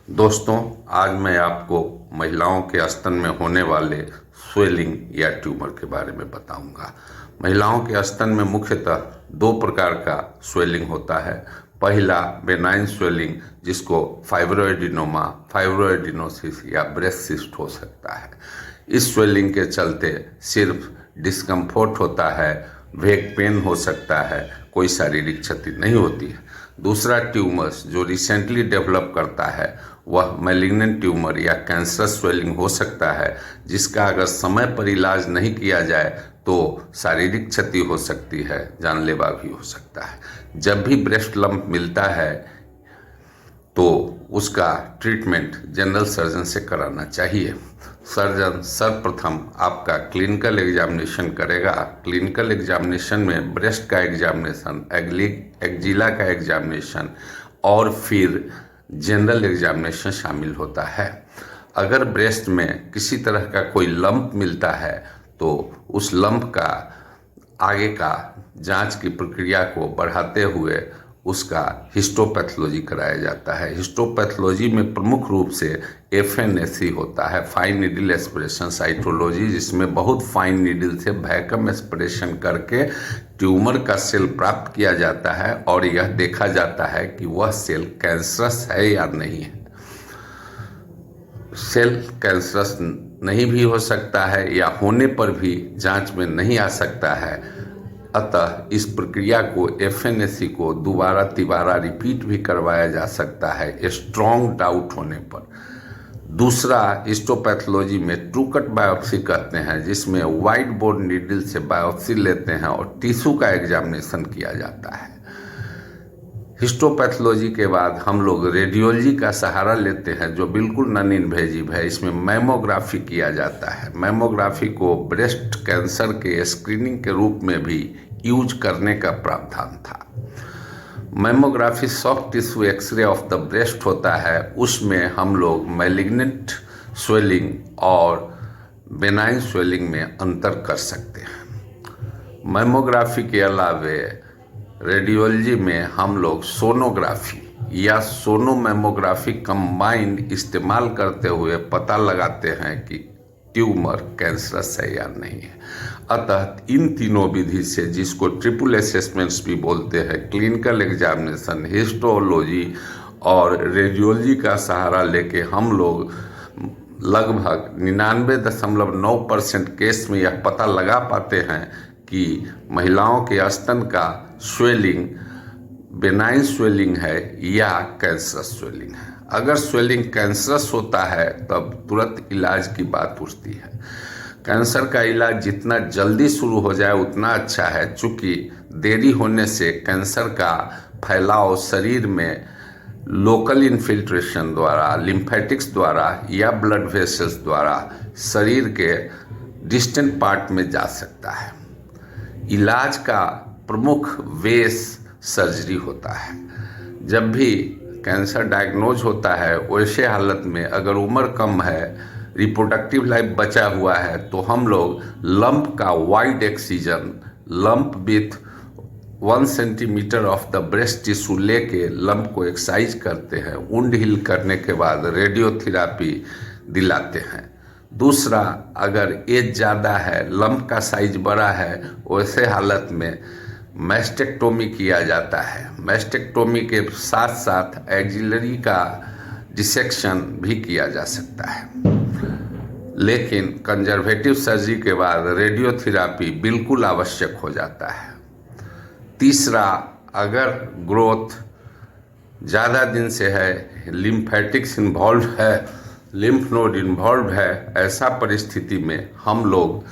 दोस्तों, आज मैं आपको महिलाओं के स्तन में होने वाले स्वेलिंग या ट्यूमर के बारे में बताऊंगा। महिलाओं के स्तन में मुख्यतः दो प्रकार का स्वेलिंग होता है। पहला बेनाइन स्वेलिंग, जिसको फाइब्रोएडिनोमा, फाइब्रोएडिनोसिस या ब्रेस्ट सिस्ट हो सकता है। इस स्वेलिंग के चलते सिर्फ डिस्कम्फोर्ट होता है, वेग पेन हो सकता है, कोई शारीरिक क्षति नहीं होती है। दूसरा ट्यूमर्स जो रिसेंटली डेवलप करता है वह मैलिग्नेंट ट्यूमर या कैंसर स्वेलिंग हो सकता है, जिसका अगर समय पर इलाज नहीं किया जाए तो शारीरिक क्षति हो सकती है, जानलेवा भी हो सकता है। जब भी ब्रेस्ट लंप मिलता है तो उसका ट्रीटमेंट जनरल सर्जन से कराना चाहिए। सर्जन सर्वप्रथम आपका क्लिनिकल एग्जामिनेशन करेगा। क्लिनिकल एग्जामिनेशन में ब्रेस्ट का एग्जामिनेशन, एक्जिला का एग्जामिनेशन और फिर जनरल एग्जामिनेशन शामिल होता है। अगर ब्रेस्ट में किसी तरह का कोई लंप मिलता है तो उस लंप का आगे का जांच की प्रक्रिया को बढ़ाते हुए उसका हिस्टोपैथोलॉजी कराया जाता है। हिस्टोपैथोलॉजी में प्रमुख रूप से FNAC होता है, फाइन नीडल एस्पिरेशन साइटोलॉजी, जिसमें बहुत फाइन नीडल से वैक्यूम एस्पिरेशन करके ट्यूमर का सेल प्राप्त किया जाता है और यह देखा जाता है कि वह सेल कैंसरस है या नहीं है। सेल कैंसरस नहीं भी हो सकता है या होने पर भी जांच में नहीं आ सकता है। अतः इस प्रक्रिया को FNAC को दोबारा तिबारा रिपीट भी करवाया जा सकता है स्ट्रॉन्ग डाउट होने पर। दूसरा हिस्टोपैथोलॉजी में ट्रू कट बायोप्सी कहते हैं, जिसमें वाइट बोर्ड नीडल से बायोप्सी लेते हैं और टिश्यू का एग्जामिनेशन किया जाता है। हिस्टोपैथोलॉजी के बाद हम लोग रेडियोलॉजी का सहारा लेते हैं, जो बिल्कुल नॉन इन्वेजिव है। इसमें मैमोग्राफी किया जाता है। मैमोग्राफी को ब्रेस्ट कैंसर के स्क्रीनिंग के रूप में भी यूज करने का प्रावधान था। Mammography soft tissue x ray of the breast होता है। उसमें हम लोग मैलिग्नेंट स्वेलिंग और बेनाइन स्वेलिंग में अंतर कर सकते हैं। मैमोग्राफी के अलावे रेडियोलॉजी में हम लोग सोनोग्राफी या सोनोमेमोग्राफी कंबाइंड इस्तेमाल करते हुए पता लगाते हैं कि ट्यूमर कैंसरस है या नहीं है। अतः इन तीनों विधि से, जिसको ट्रिपल असेसमेंट्स भी बोलते हैं, क्लिनिकल एग्जामिनेशन, हिस्टोलॉजी और रेडियोलॉजी का सहारा लेके हम लोग लगभग 99.9% केस में यह पता लगा पाते हैं कि महिलाओं के स्तन का स्वेलिंग बेनाइन स्वेलिंग है या कैंसरस स्वेलिंग है। अगर स्वेलिंग कैंसरस होता है तब तुरंत इलाज की बात उठती है। कैंसर का इलाज जितना जल्दी शुरू हो जाए उतना अच्छा है, चूँकि देरी होने से कैंसर का फैलाव शरीर में लोकल इन्फिल्ट्रेशन द्वारा, लिम्फेटिक्स द्वारा या ब्लड वेसल्स द्वारा शरीर के डिस्टेंट पार्ट में जा सकता है। इलाज का प्रमुख वेस सर्जरी होता है। जब भी कैंसर डायग्नोज होता है, वैसे हालत में अगर उम्र कम है, रिप्रोडक्टिव लाइफ बचा हुआ है, तो हम लोग लंप का wide excision, lump with 1 centimetre of the breast tissue लेके लंप को एक्साइज करते हैं। वुंड हील करने के बाद रेडियोथेरापी दिलाते हैं। दूसरा, अगर एज ज़्यादा है, लंप का साइज बड़ा है, वैसे हालत में मैस्टेक्टोमी किया जाता है। मैस्टेक्टोमी के साथ साथ एक्जिलरी का डिसेक्शन भी किया जा सकता है। लेकिन कंजर्वेटिव सर्जरी के बाद रेडियोथेरापी बिल्कुल आवश्यक हो जाता है। तीसरा, अगर ग्रोथ ज़्यादा दिन से है, लिम्फेटिक्स इन्वॉल्व है, लिम्फ नोड इन्वॉल्व है, ऐसा परिस्थिति में हम लोग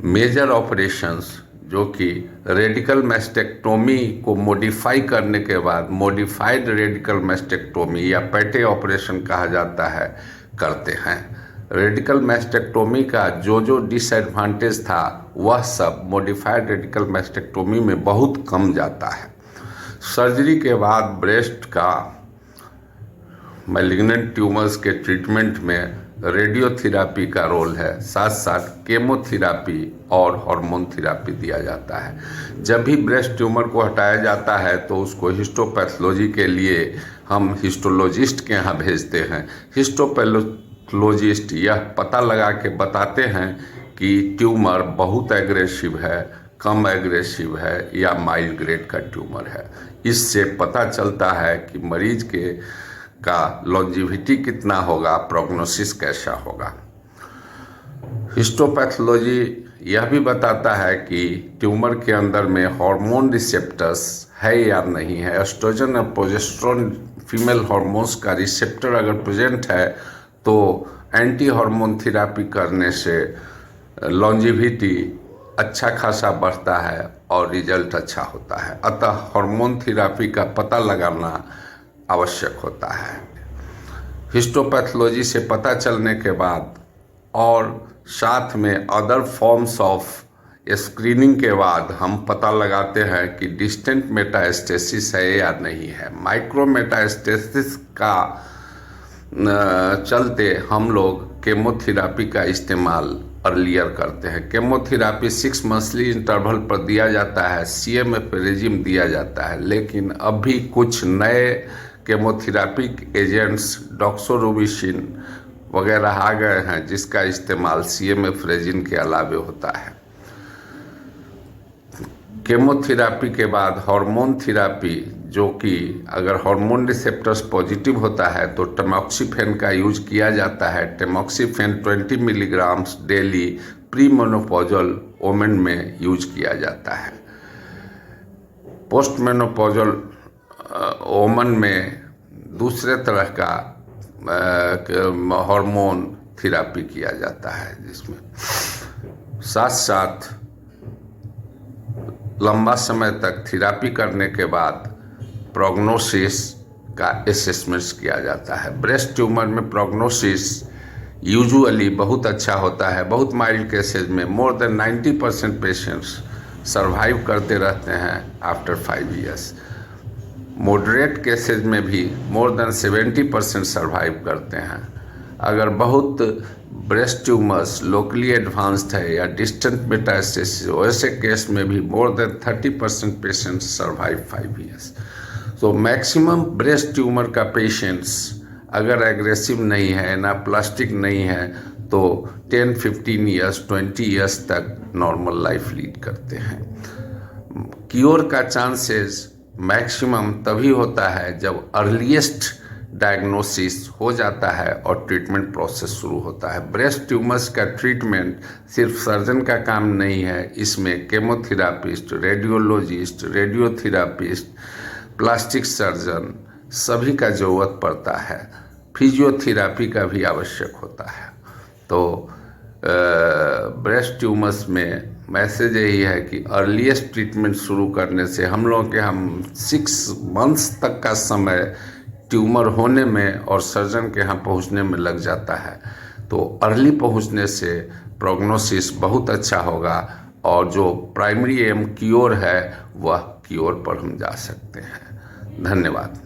मेजर ऑपरेशंस, जो कि रेडिकल मैस्टेक्टोमी को मॉडिफाई करने के बाद मॉडिफाइड रेडिकल मैस्टेक्टोमी या पैटे ऑपरेशन कहा जाता है, करते हैं। रेडिकल मैस्टेक्टोमी का जो डिसएडवांटेज था वह सब मॉडिफाइड रेडिकल मैस्टेक्टोमी में बहुत कम जाता है। सर्जरी के बाद ब्रेस्ट का मैलिग्नेंट ट्यूमर्स के ट्रीटमेंट में रेडियोथेरापी का रोल है, साथ साथ केमोथेरापी और हार्मोन थेरापी दिया जाता है। जब भी ब्रेस्ट ट्यूमर को हटाया जाता है तो उसको हिस्टोपैथोलॉजी के लिए हम हिस्टोलॉजिस्ट के यहाँ भेजते हैं। हिस्टोपैथोलॉजिस्ट यह पता लगा के बताते हैं कि ट्यूमर बहुत एग्रेसिव है, कम एग्रेसिव है या माइल्ड ग्रेड का ट्यूमर है। इससे पता चलता है कि मरीज का लॉन्जिविटी कितना होगा, प्रोग्नोसिस कैसा होगा। हिस्टोपैथोलॉजी यह भी बताता है कि ट्यूमर के अंदर में हार्मोन रिसेप्टर्स है या नहीं है। एस्ट्रोजन और प्रोजेस्टेरोन फीमेल हार्मोन्स का रिसेप्टर अगर प्रेजेंट है तो एंटी हार्मोन थेरेपी करने से लॉन्जिविटी अच्छा खासा बढ़ता है और रिजल्ट अच्छा होता है। अतः हार्मोन थेरेपी का पता लगाना आवश्यक होता है। हिस्टोपैथोलॉजी से पता चलने के बाद और साथ में अदर फॉर्म्स ऑफ स्क्रीनिंग के बाद हम पता लगाते हैं कि डिस्टेंट मेटास्टेसिस है या नहीं है। माइक्रो मेटास्टेसिस का चलते हम लोग केमोथेरेपी का इस्तेमाल अर्लियर करते हैं। केमोथेरेपी 6 मंथली इंटरवल पर दिया जाता है, CMF रेजिम दिया जाता है, लेकिन अभी कुछ नए केमोथेरेपिक एजेंट्स डॉक्सोरुबिसिन वगैरह आ गए हैं जिसका इस्तेमाल CMF रेजिम के अलावे होता है। केमोथेरेपी के बाद हार्मोन थेरेपी, जो कि अगर हार्मोन रिसेप्टर्स पॉजिटिव होता है तो टेमोक्सिफेन का यूज किया जाता है। टेमोक्सिफेन 20 milligrams daily pre menopausal women में यूज किया जाता है। पोस्ट मेनोपॉजल वोमेन में दूसरे तरह का हार्मोन थेरेपी किया जाता है, जिसमें साथ साथ लंबा समय तक थेरेपी करने के बाद प्रोग्नोसिस का असेसमेंट किया जाता है। ब्रेस्ट ट्यूमर में प्रोग्नोसिस यूजुअली बहुत अच्छा होता है। बहुत माइल्ड केसेज में मोर देन 90% पेशेंट्स सर्वाइव करते रहते हैं आफ्टर 5 इयर्स। मॉडरेट केसेज में भी मोर देन 70% सर्वाइव करते हैं। अगर बहुत ब्रेस्ट ट्यूमर्स लोकली एडवांस्ड है या डिस्टेंट मेटास्टेसिस, वैसे केस में भी more than 30% patients survive 5 years. तो मैक्सिमम ब्रेस्ट ट्यूमर का पेशेंट्स अगर एग्रेसिव नहीं है ना प्लास्टिक नहीं है तो 10, 15 इयर्स, 20 इयर्स तक नॉर्मल लाइफ लीड करते हैं। क्योर का चांसेस मैक्सिमम तभी होता है जब अर्लीस्ट डायग्नोसिस हो जाता है और ट्रीटमेंट प्रोसेस शुरू होता है। ब्रेस्ट ट्यूमर्स का ट्रीटमेंट सिर्फ सर्जन का काम नहीं है, इसमें केमोथेरापिस्ट, रेडियोलॉजिस्ट, रेडियोथेरापिस्ट, प्लास्टिक सर्जन सभी का ज़रूरत पड़ता है। फिजियोथेरेपी का भी आवश्यक होता है। तो ब्रेस्ट ट्यूमर्स में मैसेज यही है कि अर्लीस्ट ट्रीटमेंट शुरू करने से हम लोगों के 6 मंथ्स तक का समय ट्यूमर होने में और सर्जन के यहाँ पहुँचने में लग जाता है। तो अर्ली पहुँचने से प्रोग्नोसिस बहुत अच्छा होगा और जो प्राइमरी एम क्योर है वह क्योर पर हम जा सकते हैं। धन्यवाद।